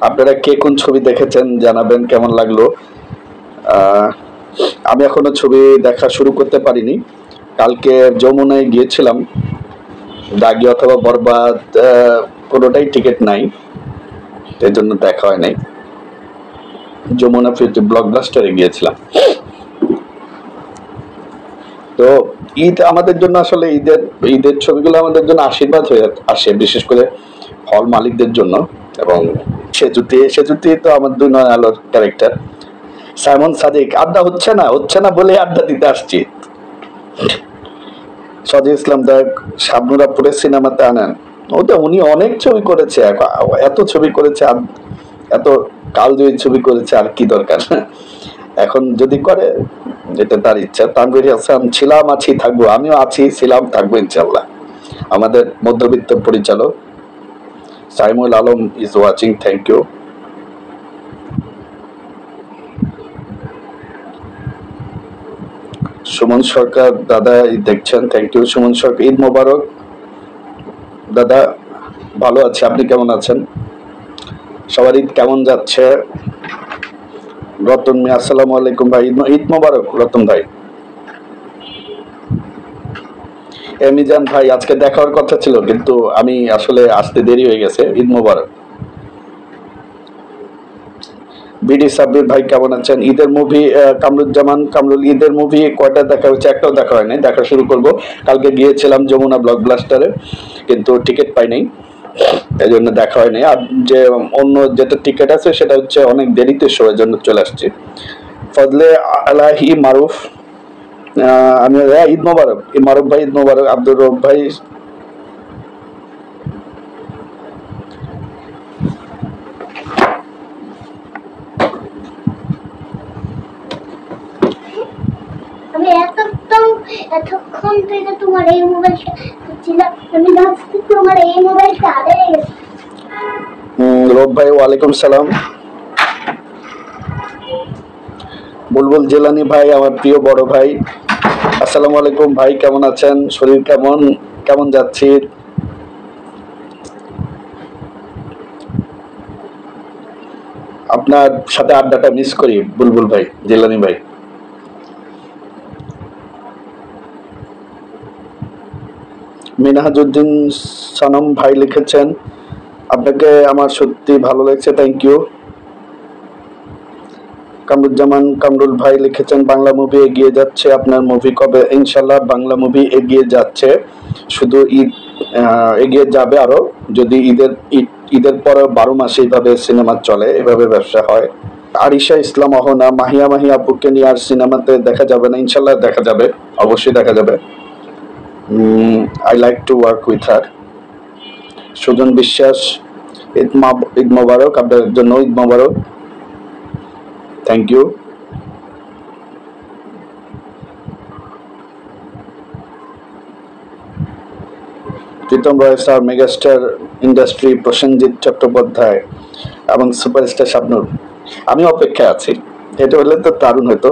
আপনারা কে কোন ছবি দেখেছেন জানাবেন, কেমন লাগলো। আমি এখনো ছবি দেখা শুরু করতে পারিনি। কালকে যমুনায় গিয়েছিলাম, দাগি অথবা বরবাদ কোনোটাই টিকিট নাই, এই জন্য দেখা হয় নাই। যমুনা ব্লকবাস্টারে গিয়েছিলাম। তো ঈদ আমাদের জন্য আসলে ঈদের ছবিগুলো আমাদের জন্য আশীর্বাদ হয়ে আসে, বিশেষ করে হল মালিকদের জন্য। এবং সেজুতি তো আমার দুই নয় আলোর ক্যারেক্টার। সাইমন সাদিক আড্ডা হচ্ছে না বলে আড্ডা দিতে আসছি। সজি ইসলাম দেখ শাবনুরাপুরের সিনেমাতে আনেন, ওটা উনি অনেক ছবি করেছে, এত ছবি করেছে, এত কালজয়ী ছবি করেছে, আর কি দরকার। এখন যদি করে এটা তার ইচ্ছা। তানভীর হাসান ছিলাম, আছি, থাকবো। আমিও আছি, ছিলাম, থাকবো ইনশাল্লাহ। আমাদের মধ্যবিত্ত পরিচালক Saimul Alam is watching, thank you. Suman Sarkar দাদা দেখছেন, থ্যাংক ইউ সুমন সরকার। ঈদ মোবারক দাদা, ভালো আছি, আপনি কেমন আছেন? সবার ঈদ কেমন যাচ্ছে? রতন মিয়া আসসালামু আলাইকুম ভাই, ঈদ মোবারক রতন ভাই। এমিজান ভাই আজকে দেখার কথা ছিল, কিন্তু আমি আসলে আসতে দেরি হয়ে গেছে। ঈদ মোবারক। বিডি সাব্বির ভাই কেমন আছেন? ঈদের মুভি কামরুজ্জামান কামরুল, ঈদের মুভি কয়টা দেখা হচ্ছে? একটাও দেখা হয়নি, দেখা শুরু করব। কালকে গিয়েছিলাম যমুনা ব্লকবাস্টারে, কিন্তু টিকিট পাই নাই, এই জন্য দেখা হয়নি। আর যে অন্য যেটা টিকিট আছে সেটা হচ্ছে অনেক দেরিতে শো, এর জন্য চলে আসছি। ফজলে আলাহি মারুফ, আমি ঈদ মোবারক। মারুফ ভাই ঈদ মোবারক। আব্দুর রব ভাই এতক্ষণ থেকে তোমার এই মোবাইলটা ছিল, আমি ভাবছি তোমার এই মোবাইলটা হারিয়ে গেছে। রব ভাই ওয়ালাইকুম সালাম। বুলবুল জেলানি ভাই আমার প্রিয় বড় ভাই, আসসালামু আলাইকুম ভাই, কেমন আছেন? শরীর কেমন যাচ্ছে? আপনার সাথে আড্ডাটা মিস করি বুলবুল ভাই, জেলানি ভাই। মিনহাজউদ্দিন সনম ভাই লিখেছেন, আপনাকে আমার সত্যি ভালো লাগছে, থ্যাংক ইউ। কামরুজ্জামান কামরুল ভাই লিখেছেন, বাংলা মুভি এগিয়ে যাচ্ছে, আপনার মুভি কবে? ইনশাল্লাহ বাংলা মুভি এগিয়ে যাচ্ছে, শুধু ঈদ এগিয়ে যাবে আরো, যদি ঈদের পরে 12 মাস এইভাবে সিনেমা চলে, এভাবে ব্যবসা হয়। আরিশা ইসলাম অহনা, মাহিয়া আপুকে নিয়ে আর সিনেমাতে দেখা যাবে না? ইনশাল্লাহ দেখা যাবে, অবশ্যই দেখা যাবে। I like to work with her. Sujan Biswas Eid Mubarak, আপনার জন্য Eid Mubarak, thank you. Pritam Roy sir, megastar industry Prosenjit Chattopadhyay এবং সুপারস্টার শাবনূর, আমি অপেক্ষায় আছি। এটা হলে তো দারুণ হতো।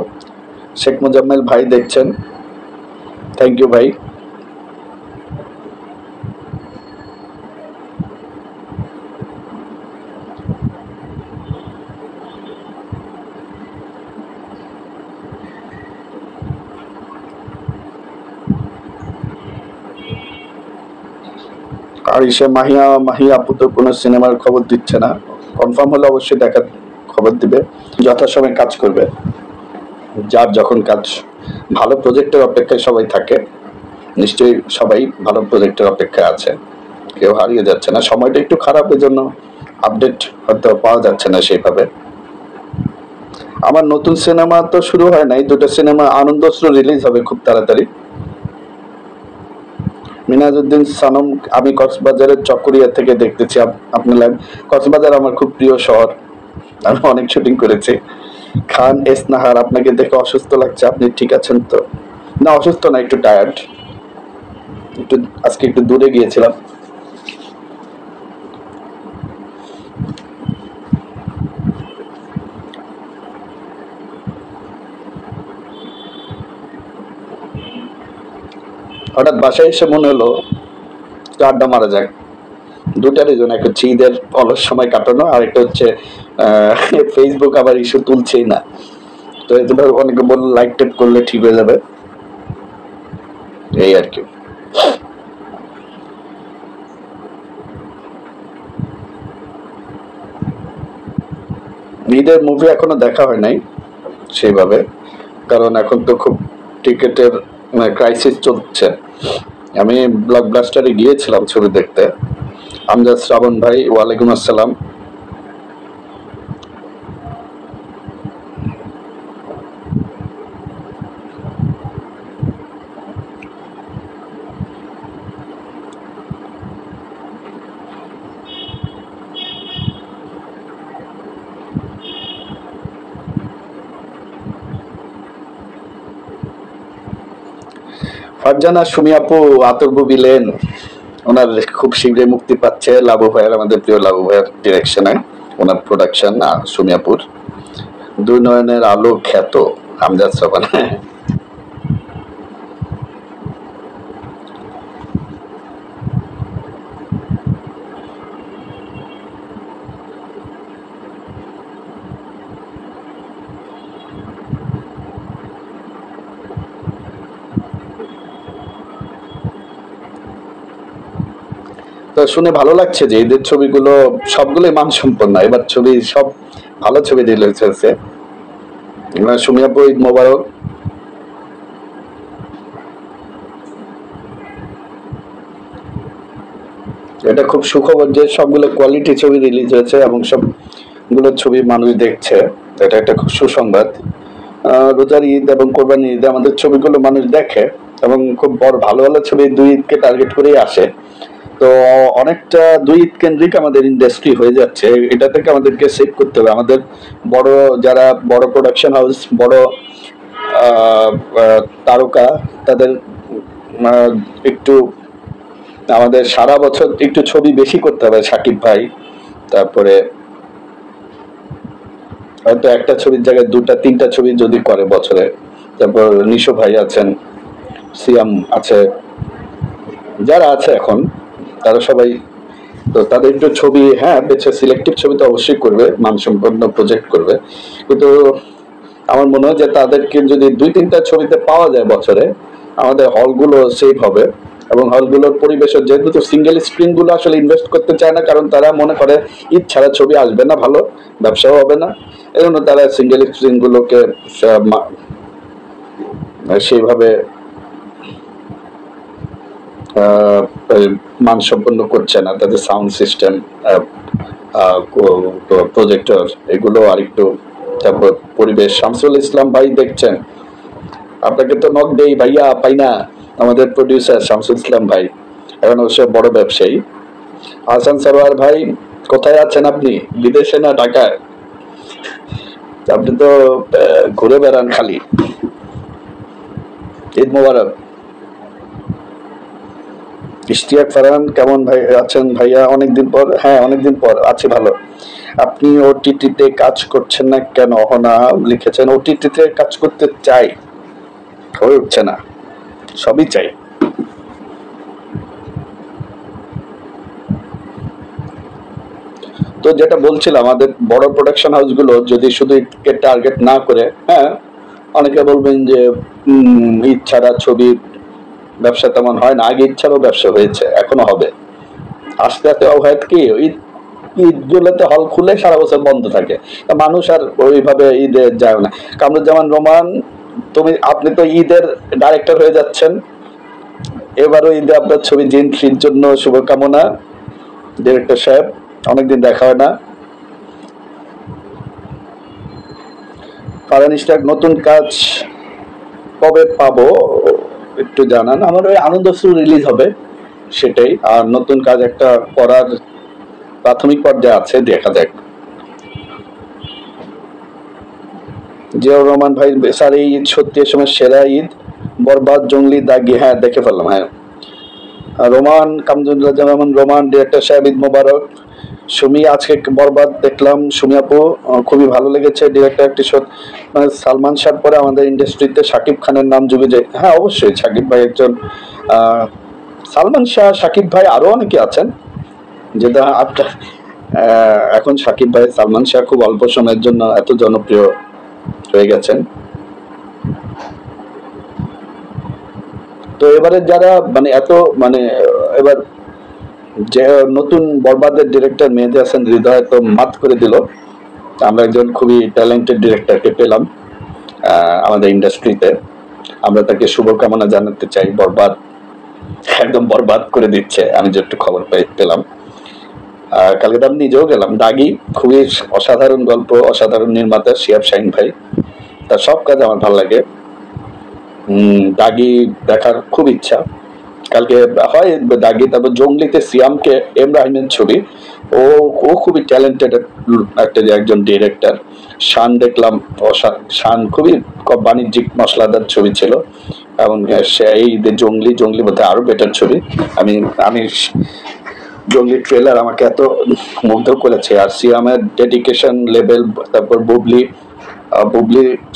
শেখ মুজাম্মেল ভাই দেখছেন, থ্যাংক ইউ ভাই। আর এসে মাহিয়া আপু তো কোনো সিনেমার খবর দিচ্ছে না, কনফার্ম হলে অবশ্যই দেখার খবর দিবে, যথাসময়ে কাজ করবে। যার যখন কাজ, ভালো প্রজেক্টের অপেক্ষায় সবাই থাকে, নিশ্চয়ই সবাই ভালো প্রজেক্টের অপেক্ষায় আছে, কেউ হারিয়ে যাচ্ছে না। সময়টা একটু খারাপ, এর জন্য আপডেট হয়তো পাওয়া যাচ্ছে না সেইভাবে। আমার নতুন সিনেমা তো শুরু হয় নাই, দুটো সিনেমা আনন্দশ্রু রিলিজ হবে খুব তাড়াতাড়ি। মিনাজউদ্দিন সানম, আমি কক্সবাজারের চকরিয়া থেকে দেখতেছি আপনার লাইভ। কক্সবাজার আমার খুব প্রিয় শহর, আমি অনেক শুটিং করেছি। খান এস নাহার, আপনাকে দেখে অসুস্থ লাগছে, আপনি ঠিক আছেন তো? না অসুস্থ না, একটু টায়ার্ড, আজকে একটু দূরে গিয়েছিলাম। হঠাৎ বাসায় এসে মনে হলো আড্ডা মারা যাক, দুটা রিজন, এক হচ্ছে ঈদের অলস সময় কাটানো, আর একটা হচ্ছে ফেসবুক আবার ইস্যু তুলছেই না। তো এবার অনেকে বলল লাইক টেপ করলে ঠিক হয়ে যাবে, এই আর কি। ঈদের মুভি এখনো দেখা হয় নাই সেইভাবে, কারণ এখন তো খুব টিকেটের ক্রাইসিস চলছে। আমি ব্লকবাস্টারে গিয়েছিলাম ছবি দেখতে। আমজাদ শ্রাবণ ভাই, ওয়ালাইকুম আসসালাম। ফারজানা সুমি আপু, আতর্ব বিলেন, ওনার খুব শীঘ্রই মুক্তি পাচ্ছে লাবু ভাইয়ের, আমাদের প্রিয় লাবু ভাইয়ের ডিরেকশনে ওনার প্রোডাকশন। সুমি আপুর দুই নয়নের আলো খ্যাত আমজাদ শ্রাবণ। তো শুনে ভালো লাগছে যে ঈদের ছবিগুলো সবগুলোই মানসম্পন্ন, এবার ছবি সব ভালো ছবি রিলিজ হয়েছে। সুমি আপু, ঈদ মোবারক। এটা খুব সুখবর যে সবগুলো কোয়ালিটি ছবি রিলিজ হয়েছে এবং সবগুলো ছবি মানুষ দেখছে, এটা একটা খুব সুসংবাদ। রোজার ঈদ এবং কোরবানি ঈদে আমাদের ছবিগুলো মানুষ দেখে এবং খুব বড় ভালো ভালো ছবি দুই ঈদকে টার্গেট করেই আসে। তো অনেকটা দুই ঈদ কেন্দ্রিক আমাদের ইন্ডাস্ট্রি হয়ে যাচ্ছে, এটা থেকে আমাদেরকে সেভ করতে হবে। আমাদের বড় যারা বড় প্রোডাকশন হাউস, বড় তারকা, তাদের একটু আমাদের সারা বছর একটু ছবি বেশি করতে হবে। সাকিব ভাই, তারপরে হয়তো একটা ছবির জায়গায় দুটা তিনটা ছবি যদি করে বছরে। তারপর নিশো ভাই আছেন, সিয়াম আছে, যারা আছে এখন তারা সবাই, তো তাদের একটু ছবি বেছে সিলেক্টিভ ছবি তো অবশ্যই করবে, মানসম্পন্ন প্রজেক্ট করবে, কিন্তু আমার মনে হয় যে তাদেরকে যদি দুই তিনটা ছবিতে পাওয়া যায় বছরে, আমাদের হলগুলো সেভ হবে। এবং হলগুলোর পরিবেশের যেহেতু সিঙ্গেল স্ক্রিন গুলো আসলে ইনভেস্ট করতে চায় না, কারণ তারা মনে করে ঈদ ছাড়া ছবি আসবে না, ভালো ব্যবসাও হবে না, এই জন্য তারা সিঙ্গেল স্ক্রিন গুলোকে সেইভাবে মানসম্পন্ন করছে না। তাদের সাউন্ড সিস্টেম, প্রজেক্টর, এগুলো আরেকটু, তারপর পরিবেশ। শামসুল ইসলাম ভাই দেখছেন, আপনাকে তো নক দেই ভাইয়া, পাই না। আমাদের প্রডিউসার শামসুল ইসলাম ভাই এখন অবশ্য বড় ব্যবসায়ী। হাসান সরোয়ার ভাই, কোথায় আছেন আপনি? বিদেশে না ঢাকায়? আপনি তো ঘুরে বেড়ান খালি। ঈদ মোবারক। ইশতিয়াক ফারহান, কেমন ভাই আছেন ভাইয়া? অনেকদিন পর। হ্যাঁ, অনেকদিন পর আছি, ভালো। আপনি ওটিটিতে কাজ করছেন না কেন? অহনা লিখেছেন, ওটিটিতে কাজ করতে চাই, হয়ে উঠছে না, সবই চাই। তো যেটা বলছিলাম, আমাদের বড় প্রোডাকশন হাউসগুলো যদি শুধু ঈদকে টার্গেট না করে, অনেকে বলবেন যে ঈদ ছাড়া ছবি ব্যবসা তেমন হয় না। আগে ঈদ ছাড়াও ব্যবসা হয়েছে, এখনো হবে। আস্তে আস্তে অবহেত কি ঈদ গুলোতে হল খুলে সারা বছর বন্ধ থাকে, মানুষ আর ওইভাবে ঈদে যায় না। কামরুজ্জামান রোমান, আপনি তো ঈদের ডাইরেক্টর হয়ে যাচ্ছেন, এবারও ঈদে আপনার ছবি জিন থ্রির জন্য শুভকামনা ডিরেক্টর সাহেব, অনেকদিন দেখা হয় না। ফারহান ইশতিয়াক, নতুন কাজ কবে পাবো একটু জানান। আমার ওই আনন্দ সুর রিলিজ হবে, সেটাই। আর নতুন কাজ একটা করার প্রাথমিক পর্যায়ে আছে, দেখা যাক। জিয়াউর রহমান ভাই, স্যার এই ঈদ সত্যি এ সময় সেরা ঈদ, বরবাদ, জঙ্গলি, দাগি। হ্যাঁ, দেখে ফেললাম। রোমান, কামরুজ্জামান রোমান, ডিরেক্টর সাহেব, ঈদ মোবারক। সুমি, আজকে বরবাদ দেখলাম, সুমি আপু খুবই ভালো লেগেছে। ডিরেক্টর একটি মানে সালমান শাহর পরে আমাদের ইন্ডাস্ট্রিতে শাকিব খানের নাম যুগে যায়। হ্যাঁ, অবশ্যই শাকিব ভাই একজন, সালমান শাহ, শাকিব ভাই, আরো অনেকে আছেন। যেটা আপনার এখন সাকিব ভাই, সালমান শাহ খুব অল্প সময়ের জন্য এত জনপ্রিয় হয়ে গেছেন। তো এবারে যারা মানে এত মানে এবার যে নতুন বরবাদের ডিরেক্টর মেহেদী হাসান হৃদয় তো মাত করে দিল। আমরা একজন খুবই ট্যালেন্টেড ডিরেক্টরকে পেলাম আমাদের ইন্ডাস্ট্রিতে। আমরা তাকে শুভকামনা জানাতে চাই। বরবাদ একদম বরবাদ করে দিচ্ছে, আমি যে একটু খবর পেলাম। কালকে তো আমি নিজেও গেলাম। দাগি খুবই অসাধারণ গল্প, অসাধারণ নির্মাতা শিহাব শাহিন ভাই, তার সব কাজ আমার ভালো লাগে। দাগি দেখার খুব ইচ্ছা। কালকে হয় দাগি, তারপর জঙ্গলিতে সিয়ামকে এমরাহিমের ছবি, ও ও খুবই ট্যালেন্টেড একটা একজন ডিরেক্টর। শান দেখলাম, শান খুবই বাণিজ্যিক মশলাদার ছবি ছিল, এবং এই জঙ্গলি মধ্যে আরো বেটার ছবি। আমি আমি জঙ্গলি ট্রেলার আমাকে এত মুগ্ধ করেছে। আর সিয়ামের ডেডিকেশন লেভেল, তারপর বুবলি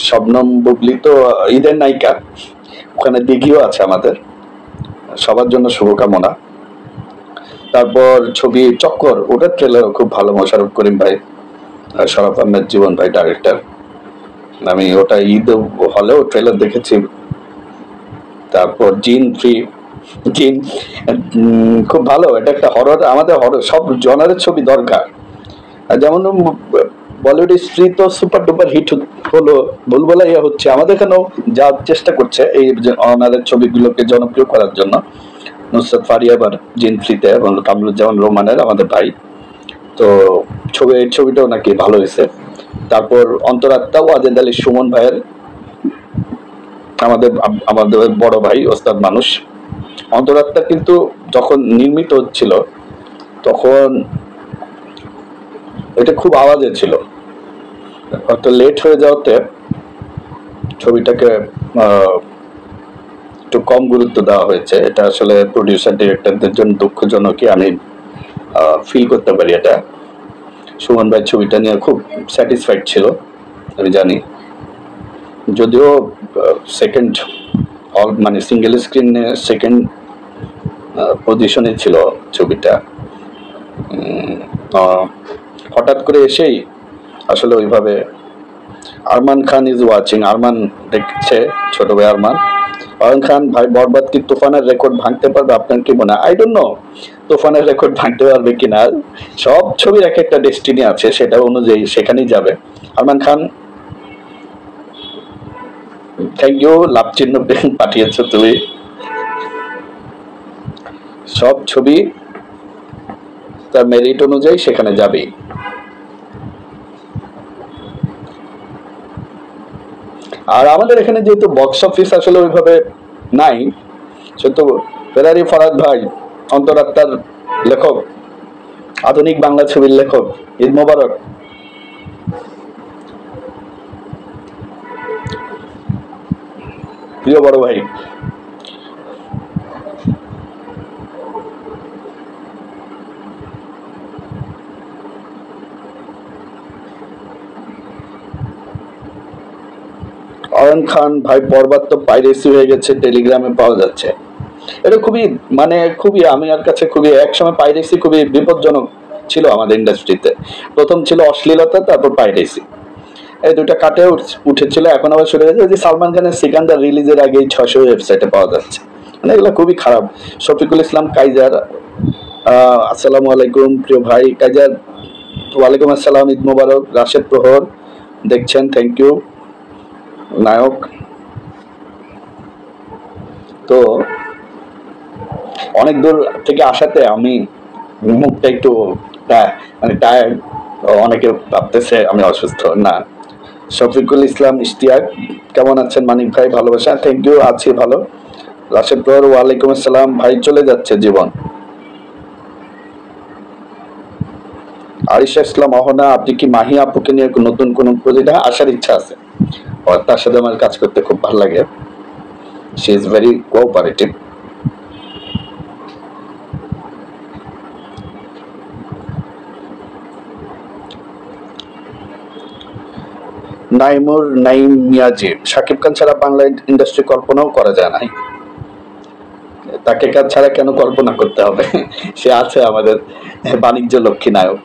শবনম বুবলি তো ঈদের নায়িকা, ওখানে দিঘিও আছে আমাদের, সবার জন্য শুভকামনা। তারপর ছবি চক্কর, ওটার ট্রেলার খুব ভালো, মোশাররফ করিম ভাই, শরফ আহমেদ জীবন ভাই ডাইরেক্টর। আমি ওটা ঈদ হলেও ট্রেলার দেখেছি। তারপর জিন খুব ভালো, এটা একটা হরর, আমাদের হরর সব জনারের ছবি দরকার। যেমন বলিউড স্ত্রী তো সুপার ডুপার হিট হলো, ভুলভুলা ইয়ে হচ্ছে, আমাদের এখানেও যা চেষ্টা করছে এই ওনাদের ছবিগুলোকে জনপ্রিয় করার জন্য। নুসরাত ফারিয়া আবার জিন ফ্রিতে, এবং কামরুজ্জামান রোমানের আমাদের ভাই। তো এই ছবিটাও নাকি ভালো হয়েছে। তারপর অন্তরাত্মা, ওয়াজেদ আলী সুমন ভাইয়ের, আমাদের বড় ভাই, ওস্তাদ মানুষ। অন্তরাত্মা কিন্তু যখন নির্মিত হচ্ছিল তখন এটা খুব আওয়াজে ছিল, একটু লেট হয়ে যাওয়াতে ছবিটাকে একটু কম গুরুত্ব দেওয়া হয়েছে। এটা আসলে প্রডিউসার ডিরেক্টরদের জন্য দুঃখজনকই আমি ফিল করতে পারি এটা। সুমন ভাই ছবিটা নিয়ে খুব স্যাটিসফাইড ছিল, আমি জানি। যদিও সেকেন্ড মানে সিঙ্গেল স্ক্রিনে সেকেন্ড পজিশনে ছিল ছবিটা, হঠাৎ করে এসেই আসলে ওইভাবে। আরমান খান ইজ ওয়াচিং, আরমান দেখছে, ছোট ভাই আরমান খান ভাই। বরবাদ কি তুফানের রেকর্ড ভাঙতে পারবে, আপনার কি মনে হয়? আই ডোন্ট নো তুফানের রেকর্ড ভাঙতে পারবে কিনা। সব ছবির এক একটা ডেস্টিনি আছে, সেটা অনুযায়ী সেখানেই যাবে। আরমান খান, থ্যাংক ইউ, লাভ চিহ্ন পাঠিয়েছ তুমি। সব ছবি তার মেরিট অনুযায়ী সেখানে যাবেই। আর আমাদের এখানে যেহেতু বক্স অফিস আসলে ওইভাবে নাই, সেহেতু ফেরারি ফরাদ ভাই, অন্তরাত্মার লেখক, আধুনিক বাংলা ছবির লেখক, ঈদ মোবারক। প্রিয় বড় ভাই, অয়ন খান ভাই, বরবাদ তো পাইরেসি হয়ে গেছে, টেলিগ্রামে পাওয়া যাচ্ছে। এটা খুবই মানে খুবই আমার কাছে খুবই, একসময় পাইরেসি খুবই বিপজ্জনক ছিল আমাদের ইন্ডাস্ট্রিতে। প্রথম ছিল অশ্লীলতা, তারপর পাইরেসি, এই দুটা কাটে উঠেছিল। এখন আবার শুরু হয়েছে যে সালমান খানের সিকান্দার রিলিজের আগেই 600 ওয়েবসাইটে পাওয়া যাচ্ছে, মানে এগুলো খুবই খারাপ। শফিকুল ইসলাম কাইজার, আসসালামু আলাইকুম প্রিয় ভাই কাইজার। ওয়ালাইকুম আসসালাম, ঈদ মোবারক। রাশেদ প্রহর দেখছেন, থ্যাংক ইউ। নায়ক, তো অনেক দূর থেকে আসাতে আমি মুখটা একটু মানে টায়ার্ড, অনেকে ভাবতেছে আমি অসুস্থ না। শফিকুল ইসলাম ইশতিয়াক, কেমন আছেন মানিক ভাই? ভালোবাসা, থ্যাংক ইউ, আছি ভালো। রাশেদ প্রহর, ওয়ালাইকুম আসসালাম ভাই, চলে যাচ্ছে জীবন। আরিশা ইসলাম অহনা, আপনি কি মাহি আপুকে নিয়ে নতুন কোন প্রজেক্ট? আসার ইচ্ছা আছে, তার সাথে আমার কাজ করতে খুব ভালো লাগে। She is very cooperative. Naim Miazi, Shakib Khan ছাড়া বাংলা ইন্ডাস্ট্রি কল্পনাও করা যায় না। তাকে ছাড়া কেন কল্পনা করতে হবে? সে আছে আমাদের বাণিজ্য লক্ষ্মী নায়ক,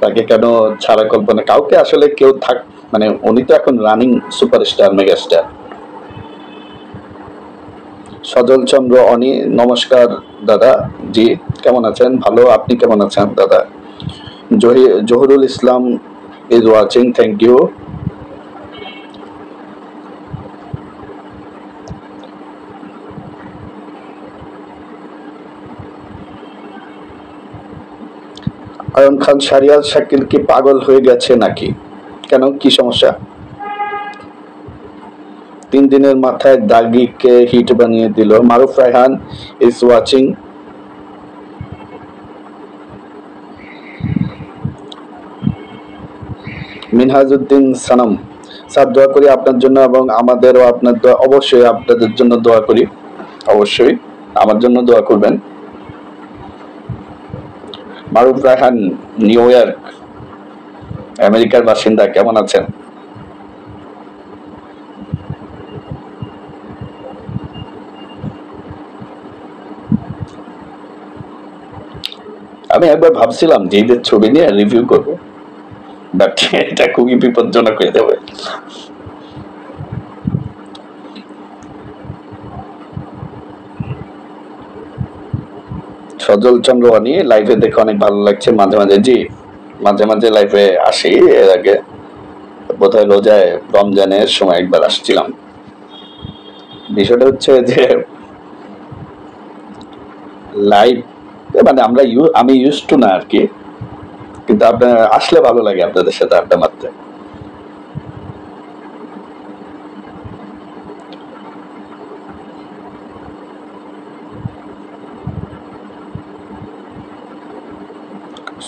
তাকে কেন ছাড়া কল্পনা? কাউকে আসলে কেউ থাক, মানে উনি তো এখন রানিং সুপারস্টার, মেগাস্টার। সজল চন্দ্র অনি, নমস্কার দাদা। জি, কেমন আছেন? ভালো, আপনি কেমন আছেন দাদা? Zahurul Islam is watching, thank you. Ayan Khan Shariyal Shakil কি পাগল হয়ে গেছে নাকি? কেন, কি সমস্যা? 3 দিনের মাথায় দাগিকে হিট বানিয়ে দিল। Maruf Raihan is watching. Minhajuddin Sanam, sir দোয়া করি আপনার জন্য এবং আমাদেরও আপনার দোয়া, অবশ্যই আপনাদের জন্য দোয়া করি, অবশ্যই আমার জন্য দোয়া করবেন। মারুফ রায়হান নিউ ইয়র্ক, আমেরিকার বাসিন্দা, কেমন আছেন? আমি একবার ভাবছিলাম যে ঈদের ছবি নিয়ে রিভিউ করব, বাট এটা খুবই বিপজ্জনক হয়ে যাবে। সজল চন্দ্র অনি, লাইভে দেখে অনেক ভালো লাগছে। মাঝে মাঝে, জি মাঝে মাঝে লাইভে আসি। এর আগে বোধহয় রোজায় রমজানের সময় একবার আসছিলাম। বিষয়টা হচ্ছে যে লাইভ মানে আমি ইউজ টু না আর কি, কিন্তু আপনার আসলে ভালো লাগে আপনাদের সাথে আড্ডা মারতে।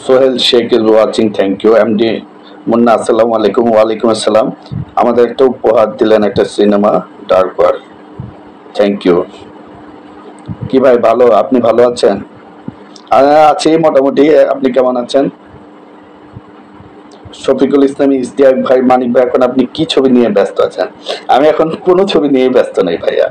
Sohel Sheikh is watching, thank you. MD Munna, আসসালামু আলাইকুম। ওয়ালাইকুম আসসালাম। আমাদের একটা উপহার দিলেন, একটা cinema dark war, thank you. কি ভাই, ভালো, আপনি ভালো আছেন? আছি মোটামুটি, আপনি কেমন আছেন? শফিকুল ইসলাম ইসদিয়াক ভাই, মানিক ভাই এখন আপনি কি ছবি নিয়ে ব্যস্ত আছেন? আমি এখন কোনো ছবি নিয়ে ব্যস্ত নেই ভাইয়া।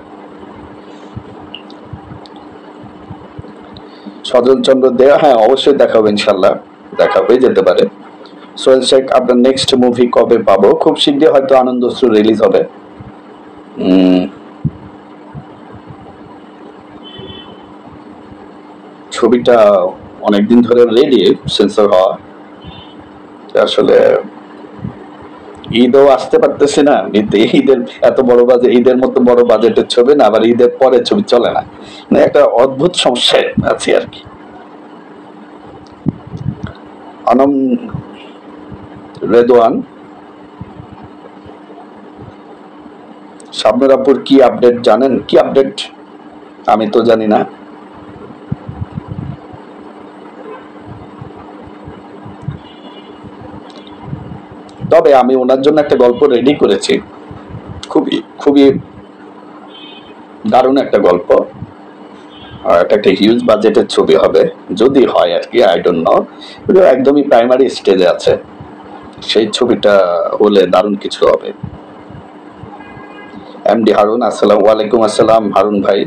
সজল চন্দ্র দেয়া, হ্যাঁ অবশ্যই দেখা হবে, ইনশাল্লাহ দেখা হয়ে যেতে পারে। সোহেল শেখ, আপনার নেক্সট মুভি কবে পাবো? খুব শীঘ্রই হয়তো আনন্দশ্রু রিলিজ হবে। ছবিটা অনেকদিন ধরে রেডি, সেন্সর হওয়া, আসলে ঈদও আসতে পারতেছে না। ঈদের এত বড় বাজেট, ঈদের মতো বড় বাজেটের ছবি না, আবার ঈদের পরে ছবি চলে না, মানে একটা অদ্ভুত সমস্যায় আছি আর কি। আনম রেদওয়ান, শাবনুর আপুর কি আপডেট জানেন? কি আপডেট? আমি তো জানি না। তবে আমি ওনার জন্য একটা গল্প রেডি করেছি, খুবই খুবই দারুণ একটা গল্প। এটা একটা হিউজ বাজেটের ছবি হবে, যদি হয় আর কি, আই ডোন্ট নো। একদমই প্রাইমারি স্টেজে আছে, সেই ছবিটা হলে দারুণ কিছু হবে। এমডি হারুন, আসসালাম, ওয়ালাইকুম আসসালাম হারুন ভাই।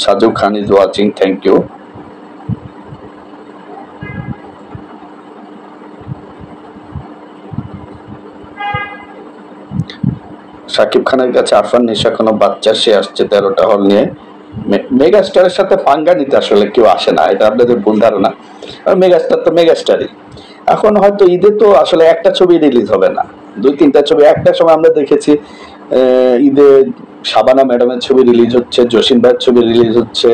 Saju Khan is watching, thank you. Shakib খানের কাছে আরফান নিশা কোনো বাচ্চা, সে আসছে 13টা হল নিয়ে। মেগাস্টারের সাথে পাঙ্গা নিতে আসলে কেউ আসে না, এটা আপনাদের ভুল ধারণা। মেগাস্টার তো মেগাস্টারই। এখন হয়তো ঈদে তো আসলে একটা ছবি রিলিজ হবে না, 2-3টা ছবি। একটা সময় আমরা দেখেছি ঈদে শাবানা ম্যাডামের ছবি রিলিজ হচ্ছে, জসিম ভাইয়ের ছবি রিলিজ হচ্ছে,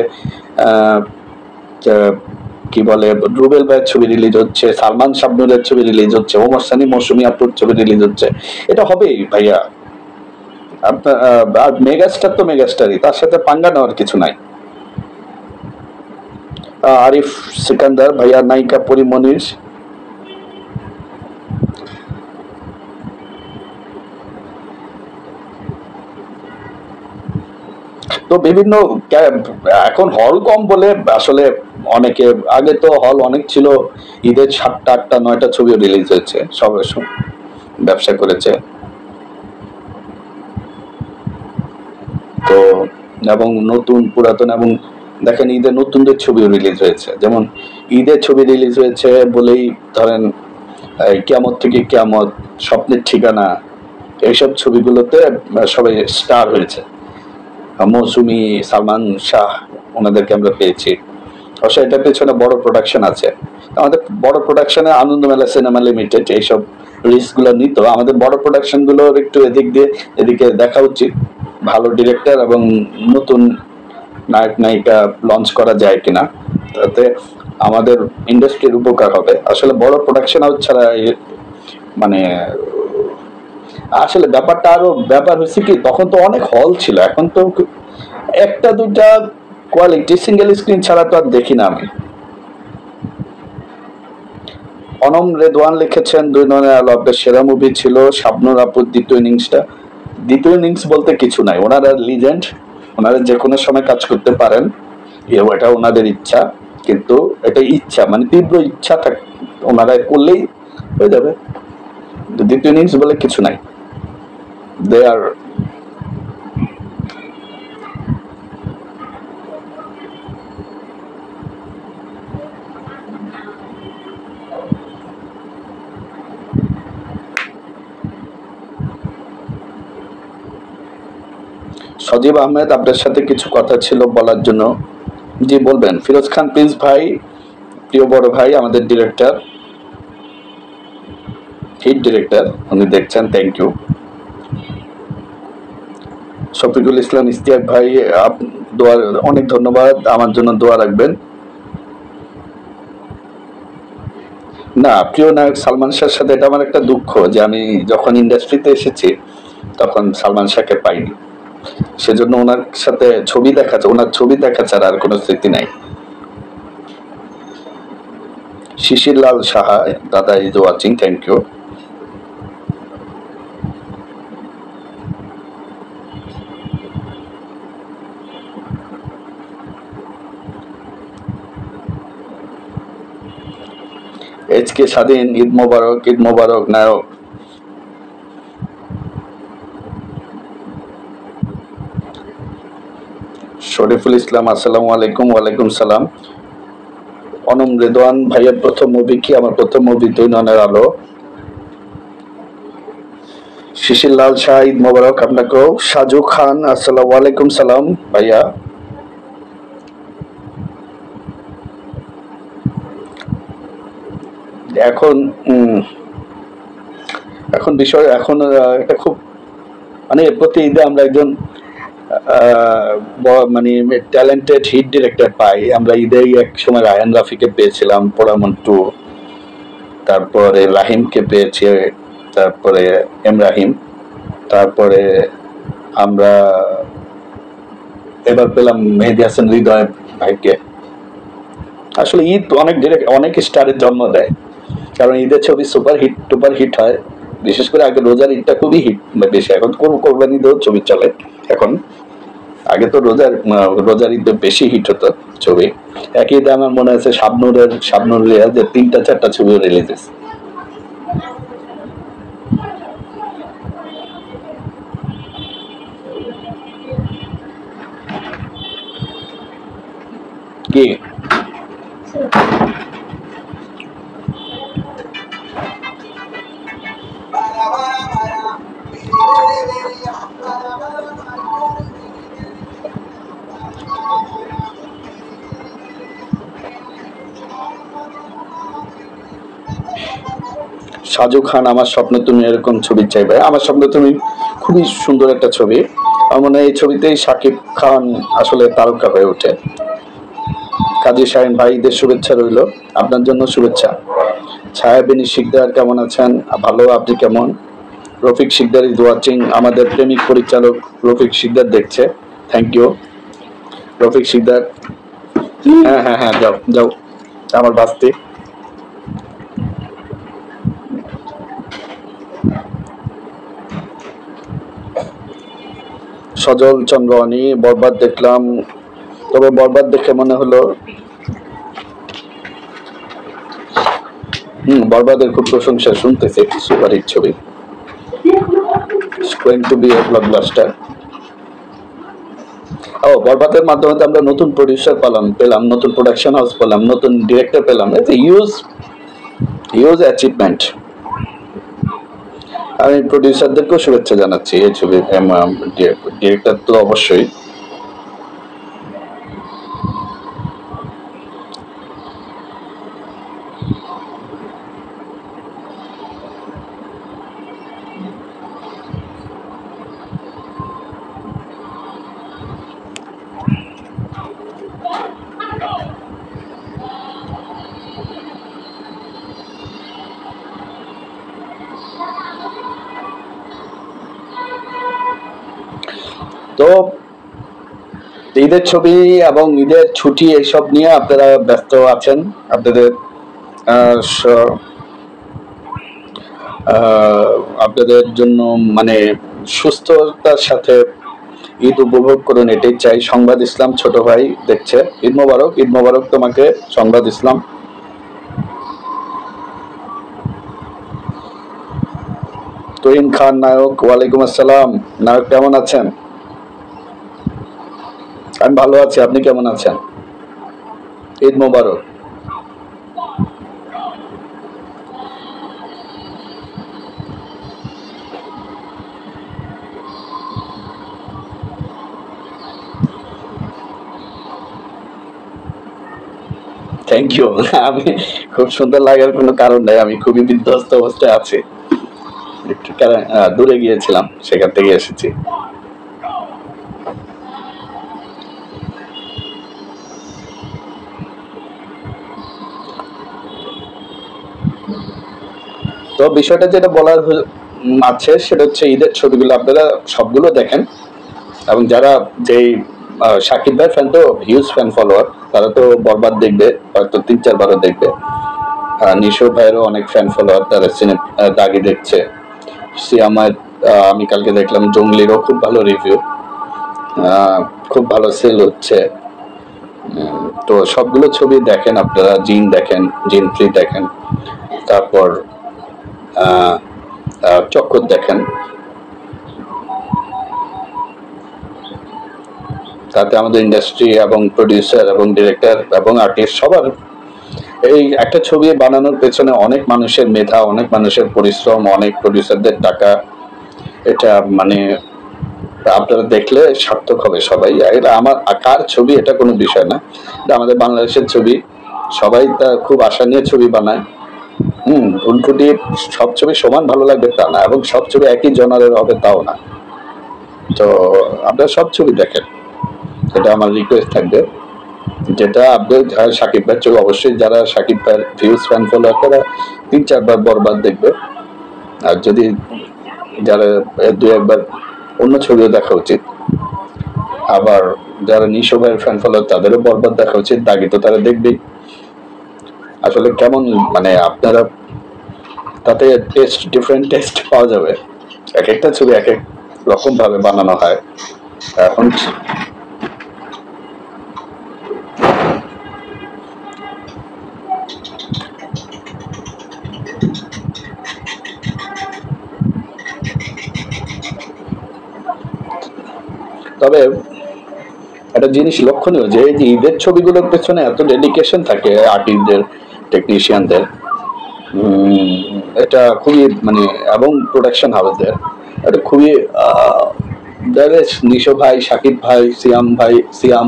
কি বলে রুবেল ভাইয়ের ছবি রিলিজ হচ্ছে, সালমান শাবনুরের ছবি রিলিজ হচ্ছে, ওমর সানি মৌসুমী আপুর ছবি রিলিজ হচ্ছে। এটা হবেই ভাইয়া। আপনার মেগাস্টার তো মেগাস্টারই, তার সাথে পাঙ্গা নেওয়ার কিছু নাই। আরিফ সিকান্দার ভাইয়া, নায়িকা পরিমনির, তো বিভিন্ন এখন হল কম বলে আসলে অনেকে, আগে তো হল অনেক ছিল, ঈদের 7টা 8টা 9টা ছবিও রিলিজ হয়েছে, সব ব্যবসা করেছে। তো এবং নতুন পুরাতন, এবং দেখেন ঈদের নতুনদের ছবিও রিলিজ হয়েছে। যেমন ঈদের ছবি রিলিজ হয়েছে বলেই ধরেন কিয়ামত থেকে কিয়ামত, স্বপ্নের ঠিকানা, এইসব ছবিগুলোতে সবাই স্টার হয়েছে। মৌসুমী, সালমান শাহ, ওনাদেরকে আমরা পেয়েছি। অবশ্য এটার পেছনে বড় প্রোডাকশন আছে। আমাদের বড় প্রোডাকশনে আনন্দমেলা সিনেমা লিমিটেড এইসব রিস্কগুলো নিত। আমাদের বড় প্রোডাকশনগুলোর একটু এদিকে দেখা উচিত, ভালো ডিরেক্টর এবং নতুন নায়ক নায়িকা লঞ্চ করা যায় কিনা, তাতে আমাদের ইন্ডাস্ট্রির উপকার হবে। আসলে বড় প্রোডাকশন হাউস ছাড়া মানে আসলে ব্যাপারটা আরো ব্যাপার হচ্ছে কি, তখন তো অনেক হল ছিল, এখন তো একটা দুটা কোয়ালিটি সিঙ্গেল স্ক্রিন ছাড়া তো আর দেখি না আমি। অনম রেদওয়ান লিখেছেন, ২ ননের আলো আপনার সেরা মুভি ছিল। শাবনূর আপুর দ্বিতীয় ইনিংসটা, দ্বিতীয় ইনিংস বলতে কিছু নাই, ওনারা লিজেন্ড, ওনারা যে কোনো সময় কাজ করতে পারেন, এটা ওনাদের ইচ্ছা। কিন্তু এটা ইচ্ছা মানে তীব্র ইচ্ছা ওনারা করলেই হয়ে যাবে। দ্বিতীয় ইনিংস বলে কিছু নাই, দে আর সজীব আহমেদ, আপনার সাথে কিছু কথা ছিল বলার জন্য। জি বলবেন। ফিরোজ খান প্রিন্স ভাই, প্রিয় বড় ভাই, আমাদের ডিরেক্টর, হিট ডিরেক্টর, উনি দেখছেন, থ্যাংক ইউ। শফিকুল ইসলাম ইস্তিয়াক ভাই, দোয়ার অনেক ধন্যবাদ, আমার জন্য দোয়া রাখবেন। না, প্রিয় নায়ক সালমান শাহের সাথে এটা আমার একটা দুঃখ যে আমি যখন ইন্ডাস্ট্রিতে এসেছি তখন সালমান শাহকে পাইনি, সেজন্য ওনার সাথে ওনার ছবি দেখা ছাড়া আর কোনো স্মৃতি নাই। শিশির লাল সাহা, দাদা is watching, thank you. HK Swadhin, Eid মোবারক, ঈদ মোবারক নায়ক। শরীফুল ইসলাম, আসসালামু আলাইকুম। ওয়ালাইকুম সালাম। অনম রেদওয়ান ভাইয়ের প্রথম মুভি কি? আমার প্রথম মুভি ২ ননের আলো। শিশির লাল শাহ, ঈদ মোবারক আপনাকেও। সাজু খান, আসসালামু আলাইকুম সালাম ভাইয়া। এখন বিষয় এটা খুব মানে প্রতি ঈদে আমরা একজন মানে ট্যালেন্টেড হিট ডিরেক্টর পাই। আমরা ঈদেই এক সময় রায়ান রাফিকে পেয়েছিলাম, পোড়ামন 2, তারপরে রাহিমকে পেয়েছি, তারপরে এম রাহিম, তারপরে আমরা এবার পেলাম মেহেদী হাসান হৃদয় ভাইকে। আসলে ঈদ অনেক স্টারের জন্ম দেয়, কারণ ঈদের ছবি সুপার হিট হয়। বিশেষ করে আগে রোজার ঈদটা খুবই হিট বেশি, এখন কোরবানি ঈদেও ছবি চলে এখন। আগে তো রোজার ঈদে বেশি হিট হতো ছবি। একই ঈদে আমার মনে আছে শাবনূর রিয়াজের 3-4টা ছবিও রিলিজ হয়েছে। কি সাজু খান, আমার স্বপ্ন তুমি এরকম ছবি চাইবে। আমার স্বপ্ন তুমি খুবই সুন্দর একটা ছবি, আমার মনে হয় এই ছবিতেই শাকিব খান আসলে তারকা হয়ে ওঠে। কাজী শাহিন ভাই, ঈদের শুভেচ্ছা রইল, আপনার জন্য শুভেচ্ছা। ছায়াবিনী শিকদার, কেমন আছেন? ভালো, আপনি কেমন? রফিক শিকদার ইজ ওয়াচিং, আমাদের প্রেমিক পরিচালক রফিক শিকদার দেখছে, থ্যাংক ইউ রফিক শিকদার। হ্যাঁ, যাও আমার বাস্তি। সজল চন্দ্রানী, বরবাদ দেখলাম, তবে বরবাদ দেখে মনে হলো বরবাদের খুব প্রশংসা শুনতেছি, সুপারহিট ছবি, going to be a blockbuster. ও বরবাদের মাধ্যমে তো আমরা নতুন প্রডিউসার পেলাম, নতুন প্রোডাকশন হাউস পেলাম, নতুন ডিরেক্টর পেলাম, হিউজ হিউজ অ্যাচিভমেন্ট। আমি প্রডিউসারদেরকেও শুভেচ্ছা জানাচ্ছি এই ছবির, ডিরেক্টর তো অবশ্যই। তো ঈদের ছবি এবং ঈদের ছুটি এইসব নিয়ে আপনারা ব্যস্ত আছেন। আপনাদের আপনাদের জন্য মানে সুস্থতার সাথে ঈদ উপভোগ করুন, এটাই চাই। সংবাদ ইসলাম ছোট ভাই দেখছে, ঈদ মোবারক, ঈদ মোবারক তোমাকে সংবাদ ইসলাম। তুহিন খান নায়ক, ওয়ালাইকুম আসসালাম। নায়ক কেমন আছেন? আমি ভালো আছি, আপনি কেমন আছেন? ঈদ মোবারক। Thank you. আমি খুব সুন্দর লাগার কোনো কারণ নাই, আমি খুবই বিধ্বস্ত অবস্থায় আছি, একটু দূরে গিয়েছিলাম, সেখান থেকে এসেছি। তো বিষয়টা যেটা বলার আছে সেটা হচ্ছে ঈদের ছবিগুলো আপনারা সবগুলো দেখেন, এবং যারা যেই শাকিব ভাই ফ্যান, তো হিউজ ফ্যান ফলোয়ার, তারা তো বরবাদ দেখবে, হয়তো 3-4 বারও দেখবে। নিশো ভাইয়েরও অনেক ফ্যান ফলোয়ার, তারা দাগি দেখছে। সিয়ামার আমি কালকে দেখলাম জঙ্গলিরও খুব ভালো রিভিউ, খুব ভালো সেল হচ্ছে। তো সবগুলো ছবি দেখেন আপনারা, জিন দেখেন, জিন 3 দেখেন, তারপর চক্কর দেখেন। তাতে আমাদের ইন্ডাস্ট্রি এবং প্রডিউসার এবং ডিরেক্টর এবং আর্টিস্ট সবার, এই একটা ছবি বানানোর পেছনে অনেক মানুষের মেধা, অনেক মানুষের পরিশ্রম, অনেক প্রডিউসারদের টাকা। এটা মানে আপনারা দেখলে সার্থক হবে সবাই। এটা আমার কার ছবি এটা কোনো বিষয় না, এটা আমাদের বাংলাদেশের ছবি। সবাই তা খুব আশা নিয়ে ছবি বানায়। ভুলটুটি সব ছবি সমান ভালো লাগবে তা না, এবং সব ছবি একই জনারের হবে তাও না। তো আপনারা সব ছবি দেখেন, এটা আমার রিকোয়েস্ট থাকবে। যেটা আপনার শাকিব ভাইয়ের ছবি, অবশ্যই যারা শাকিব ভাইয়ের ভিউজ ফ্যান ফলোয়ার, তারা 3-4 বার বরবাদ দেখবে। আর যদি যারা 2-1 বার অন্য ছবিও দেখা উচিত। আবার যারা নিশো ভাইয়ের ফ্যান ফলোয়ার, তাদেরও বরবাদ দেখা উচিত, দাগি তো তারা দেখবেই। আসলে কেমন মানে আপনারা তাতে ডিফারেন্ট টেস্ট পাওয়া যাবে। এক একটা ছবি এক এক রকম ভাবে বানানো হয় এখন। তবে একটা জিনিস লক্ষণীয় যে ঈদের ছবিগুলোর পেছনে এত ডেডিকেশন থাকে আর্টিস্টদের, টেকনিশিয়ানদের, এটা খুবই মানে, এবং প্রোডাকশন হাউসদের, এটা খুবই নিশো ভাই, শাকিব ভাই, সিয়াম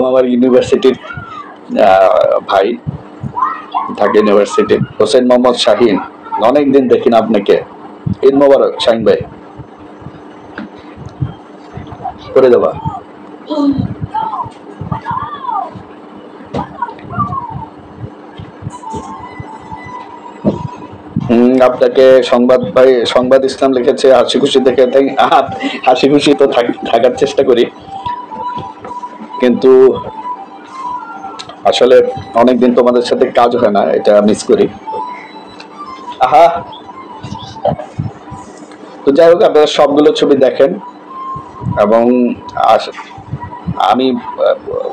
আমার ইউনিভার্সিটির ভাই, ঢাকা ইউনিভার্সিটির। হোসেন মোহাম্মদ শাহিন, অনেকদিন দেখি না আপনাকে, ঈদ মোবারক শাহিন ভাই, করে দেবা। আপনাকে সংবাদ ইসলাম লিখেছে হাসি খুশি দেখে, হাসি খুশি তো থাকার চেষ্টা করি, কিন্তু আসলে অনেকদিন তোমাদের সাথে কাজ হয় না, এটা মিস করি। আহা, তো যাই হোক, আপনারা সবগুলো ছবি দেখেন, এবং আমি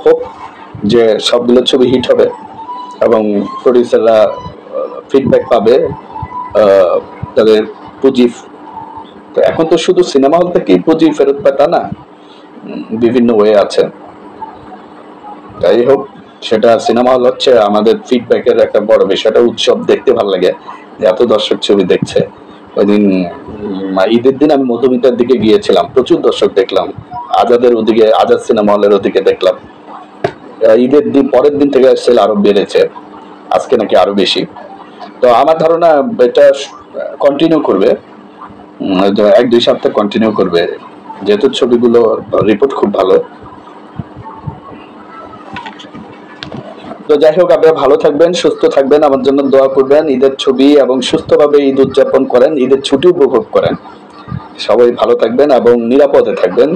হোপ যে সবগুলো ছবি হিট হবে এবং প্রডিউসাররা ফিডব্যাক পাবে, তাদের পুঁজি। তো এখন তো শুধু সিনেমা হল থেকেই পুঁজি ফেরত পায় তা না, বিভিন্ন ওয়ে আছে। যাই হোক, সেটা সিনেমা হল হচ্ছে আমাদের ফিডব্যাকের একটা বড় বিষয়টা, উৎসব দেখতে ভালো লাগে যে এত দর্শক ছবি দেখছে। ওই দিন ঈদের দিন আমি মধুমিতার দিকে গিয়েছিলাম, প্রচুর দর্শক দেখলাম। আজাদের ওদিকে, আজাদ সিনেমা হলের ওদিকে দেখলাম ঈদের দিন পরের দিন থেকে সেল আরো বেড়েছে, আজকে নাকি আরো বেশি। তো আমার ধারণা এটা কন্টিনিউ করবে, 1-2 সপ্তাহ কন্টিনিউ করবে, যেহেতু ছবিগুলো রিপোর্ট খুব ভালো। তো যাই হোক, আপনারা ভালো থাকবেন, সুস্থ থাকবেন, আমার জন্য দোয়া করবেন, ঈদের ছবি এবং সুস্থভাবে ঈদ উদযাপন করেন, ঈদের ছুটি উপভোগ করেন। সবাই ভালো থাকবেন এবং নিরাপদে থাকবেন।